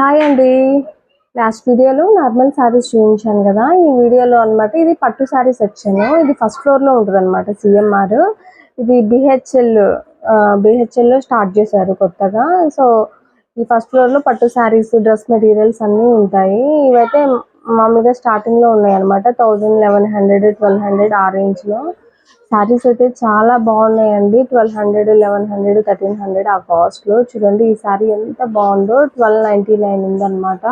Hi అండి. Last వీడియోలో normal saris చూపించాను కదా, ఈ వీడియోలో అనమాట ఇది పట్టు శారీ సెక్షన్. ఇది ఫస్ట్ ఫ్లోర్లో ఉంటుంది అనమాట సిఎంఆర్. ఇది బిహెచ్ఎల్లో స్టార్ట్ చేశారు కొత్తగా. సో ఈ ఫస్ట్ ఫ్లోర్లో పట్టు శారీస్, డ్రెస్ మెటీరియల్స్ అన్నీ ఉంటాయి. ఇవైతే మామూలుగా స్టార్టింగ్లో ఉన్నాయి అనమాట. 1000, 1100, 1200 ఆ రేంజ్లో శారీస్ అయితే చాలా బాగున్నాయండి. 1200, 1100, 1300 ఆ కాస్ట్లో. చూడండి ఈ శారీ ఎంత బాగుందో. 1299 ఉందన్నమాట.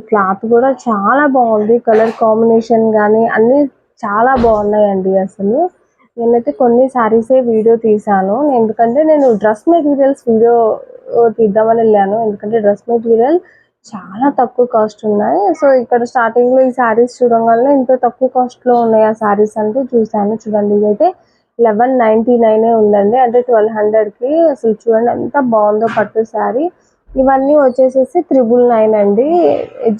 క్లాత్ కూడా చాలా బాగుంది. కలర్ కాంబినేషన్ కానీ అన్నీ చాలా బాగున్నాయండి. అసలు నేనైతే కొన్ని శారీసే వీడియో తీసాను, ఎందుకంటే నేను డ్రెస్ మెటీరియల్స్ వీడియో తీద్దామని వెళ్ళాను. ఎందుకంటే డ్రెస్ మెటీరియల్ చాలా తక్కువ కాస్ట్ ఉన్నాయి. సో ఇక్కడ స్టార్టింగ్లో ఈ శారీస్ చూడగానే ఇంత తక్కువ కాస్ట్లో ఉన్నాయి ఆ శారీస్ అంటూ చూశాను. చూడండి ఇదైతే 1199 ఉందండి, అంటే 1200కి. అసలు చూడండి ఎంత బాగుందో పట్టు శారీ. ఇవన్నీ వచ్చేసేసి 999 అండి.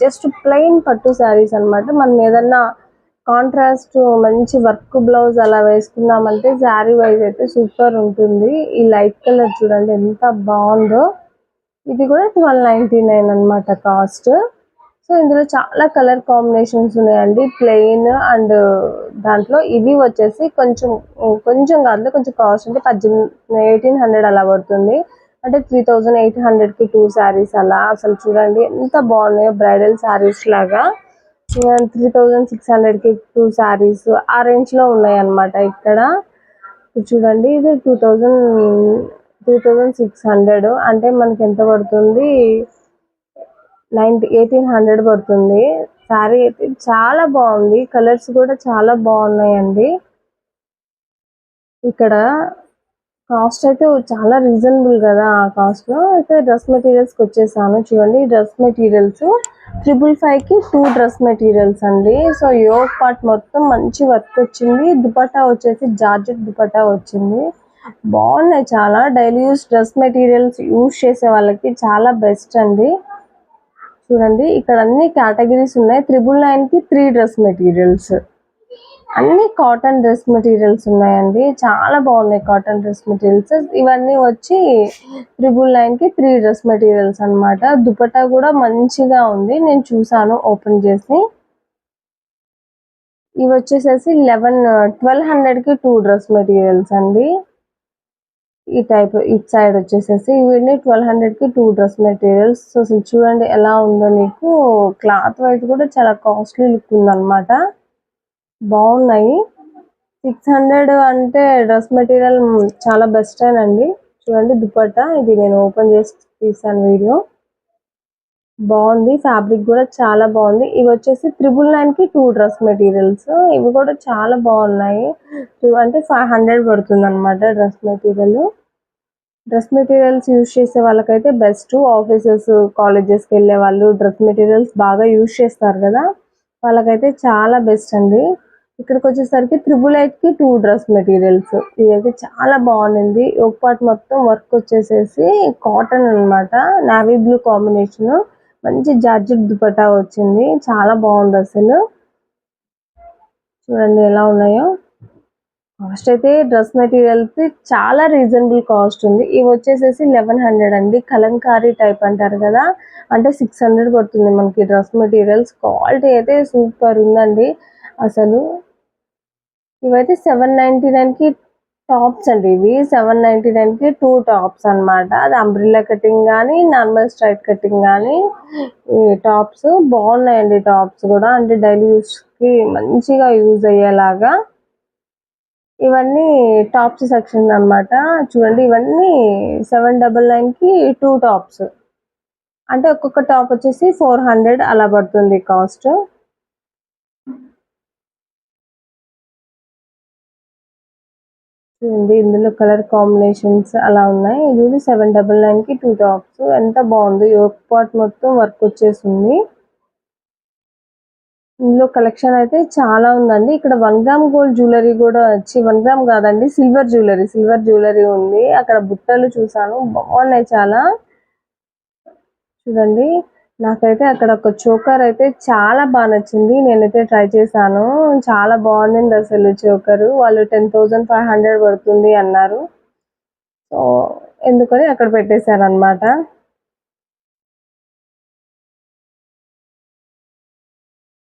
జస్ట్ ప్లెయిన్ పట్టు శారీస్ అనమాట. మనం ఏదన్నా కాంట్రాస్ట్ మంచి వర్క్ బ్లౌజ్ అలా వేసుకున్నామంటే శారీ వైజ్ అయితే సూపర్ ఉంటుంది. ఈ లైట్ కలర్ చూడండి ఎంత బాగుందో. ఇది కూడా 1299 అనమాట కాస్ట్. సో ఇందులో చాలా కలర్ కాంబినేషన్స్ ఉన్నాయండి, ప్లెయిన్ అండ్ దాంట్లో. ఇవి వచ్చేసి కొంచెం కాదు, కొంచెం కాస్ట్ అంటే 1800 అలా పడుతుంది. అంటే 3800కి 2 శారీస్ అలా. అసలు చూడండి ఎంత బాగున్నాయో, బ్రైడల్ శారీస్ లాగా. 3600కి 2 శారీస్ ఆ రేంజ్లో ఉన్నాయి అన్నమాట ఇక్కడ. చూడండి ఇది 2600, అంటే మనకి ఎంత పడుతుంది, 1800 పడుతుంది. శారీ అయితే చాలా బాగుంది. కలర్స్ కూడా చాలా బాగున్నాయండి. ఇక్కడ కాస్ట్ అయితే చాలా రీజనబుల్ కదా. ఆ కాస్ట్లో అయితే డ్రెస్ మెటీరియల్స్కి వచ్చేసాను. చూడండి డ్రెస్ మెటీరియల్స్ 555కి 2 డ్రెస్ మెటీరియల్స్ అండి. సో యోగ్ పార్ట్ మొత్తం మంచి వర్క్ వచ్చింది. దుపట్టా వచ్చేసి జార్జెట్ దుపట్టా వచ్చింది. బాగున్నాయి చాలా. Daily use dress materials use చేసే వాళ్ళకి చాలా బెస్ట్ అండి. చూడండి ఇక్కడ అన్ని కేటగిరీస్ ఉన్నాయి. 999కి 3 డ్రెస్ మెటీరియల్స్, అన్ని కాటన్ డ్రెస్ మెటీరియల్స్ ఉన్నాయండి. చాలా బాగున్నాయి కాటన్ డ్రెస్ మెటీరియల్స్. ఇవన్నీ వచ్చి 999కి 3 డ్రెస్ మెటీరియల్స్ అనమాట. దుపట్టా కూడా మంచిగా ఉంది, నేను చూసాను ఓపెన్ చేసి. ఇవి వచ్చేసేసి 1200కి 2 డ్రెస్ మెటీరియల్స్ అండి. ఈ టైప్ ఇటు సైడ్ వచ్చేసేసి ఇవన్నీ 1200కి 2 డ్రెస్ మెటీరియల్స్. సో అసలు చూడండి ఎలా ఉందో. నీకు క్లాత్ వైజ్ కూడా చాలా కాస్ట్లీ లుక్ ఉందన్నమాట. బాగున్నాయి. 600 అంటే డ్రెస్ మెటీరియల్ చాలా బెస్ట్ అండి. చూడండి దుపట్టా, ఇది నేను ఓపెన్ చేసి తీసాను వీడియో. బాగుంది, ఫ్యాబ్రిక్ కూడా చాలా బాగుంది. ఇవి వచ్చేసి 999కి 2 డ్రెస్ మెటీరియల్స్. ఇవి కూడా చాలా బాగున్నాయి. అంటే 500 పడుతుంది అనమాట dress material. Dress materials use చేసే వాళ్ళకైతే బెస్ట్. ఆఫీసెస్, కాలేజెస్కి వెళ్ళే వాళ్ళు డ్రెస్ మెటీరియల్స్ బాగా యూజ్ చేస్తారు కదా, వాళ్ళకైతే చాలా బెస్ట్ అండి. ఇక్కడికి వచ్చేసరికి 888కి 2 డ్రెస్ మెటీరియల్స్. ఇదైతే చాలా బాగుంది. ఒక పార్ట్ మొత్తం వర్క్ వచ్చేసేసి కాటన్ అనమాట, నావీ బ్లూ కాంబినేషన్. మంచి జార్జెట్ దుపట్టా వచ్చింది, చాలా బాగుంది అసలు. చూడండి ఎలా ఉన్నాయో. కాస్ట్ అయితే డ్రెస్ మెటీరియల్స్ చాలా రీజనబుల్ కాస్ట్ ఉంది. ఇవి వచ్చేసేసి 1100 అండి. కలంకారీ టైప్ అంటారు కదా, అంటే 600 పడుతుంది మనకి డ్రెస్ మెటీరియల్స్. క్వాలిటీ అయితే సూపర్ ఉందండి అసలు. ఇవైతే 799కి టాప్స్ అండి. ఇవి 799కి 2 టాప్స్ అనమాట. అది అంబ్రిల్లా కటింగ్ కానీ, నార్మల్ స్ట్రైట్ కటింగ్ కానీ ఈ టాప్స్ బాగున్నాయండి. టాప్స్ కూడా అంటే డైలీ యూస్కి మంచిగా యూజ్ అయ్యేలాగా. ఇవన్నీ టాప్స్ సెక్షన్ అనమాట. చూడండి ఇవన్నీ 799కి 2 టాప్స్, అంటే ఒక్కొక్క టాప్ వచ్చేసి 400 అలా పడుతుంది కాస్ట్. చూడండి ఇందులో కలర్ కాంబినేషన్స్ అలా ఉన్నాయి. ఇది 799కి 2 టాప్స్. ఎంత బాగుంది. యోక్ పార్ట్ మొత్తం వర్క్ వచ్చేసింది. ఇందులో కలెక్షన్ అయితే చాలా ఉందండి. ఇక్కడ 1 గ్రామ్ గోల్డ్ జ్యువెలరీ కూడా 1 గ్రామ్ కాదండి, సిల్వర్ జ్యువెలరీ ఉంది. అక్కడ బుట్టలు చూసాను, బాగున్నాయి చాలా. చూడండి నాకైతే అక్కడ ఒక చోకర్ అయితే చాలా బాగా నచ్చింది. నేనైతే ట్రై చేశాను, చాలా బాగుంది అసలు చోకరు. వాళ్ళు 10,500 పడుతుంది అన్నారు. సో ఎందుకని అక్కడ పెట్టేశాను అనమాట.